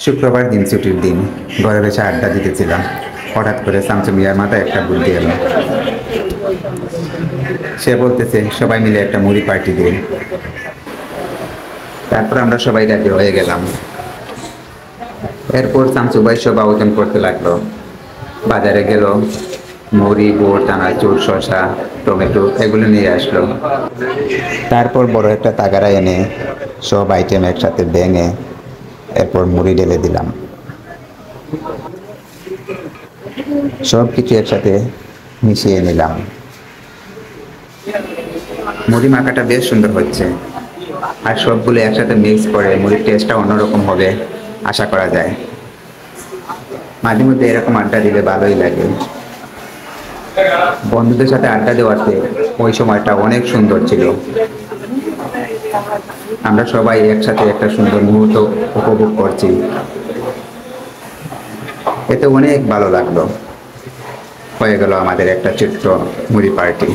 শুক্রবার দিন, ছুটির দিন। ঘরে বসে আড্ডা দিতেছিলাম। হঠাৎ করে শামসু মিয়ার মাথায় একটা বুদ্ধি এলো। সে বলতেছে, সবাই মিলে একটা মুড়ি পার্টি দিই। তারপর আমরা সবাই রাজি হয়ে গেলাম। এরপর শামসু ভাই সব আয়োজন করতে লাগলো। বাজারে গেল, মুড়ি, গুড়, চানাচুর, শসা, টমেটো এগুলো নিয়ে আসলো। তারপর বড় একটা তাগারা এনে সব আইটেম একসাথে ভেঙে এরপর মুড়ি ঢেলে দিলাম। সব কিছু একসাথে মিশিয়ে নিলাম। মুড়ি মাখাটা বেশ সুন্দর হচ্ছে। আর সবগুলো একসাথে মিক্স করে মুড়ির টেস্টটা অন্যরকম হবে আশা করা যায়। মাঝে মধ্যে এরকম আড্ডা দিলে ভালোই লাগে। বন্ধুদের সাথে আড্ডা দেওয়াতে ওই সময়টা অনেক সুন্দর ছিল। আমরা সবাই একসাথে একটা সুন্দর মুহূর্ত উপভোগ করছি। এতে অনেক ভালো লাগলো। হয়ে গেল আমাদের একটা ছোট্ট মুড়ি পার্টি।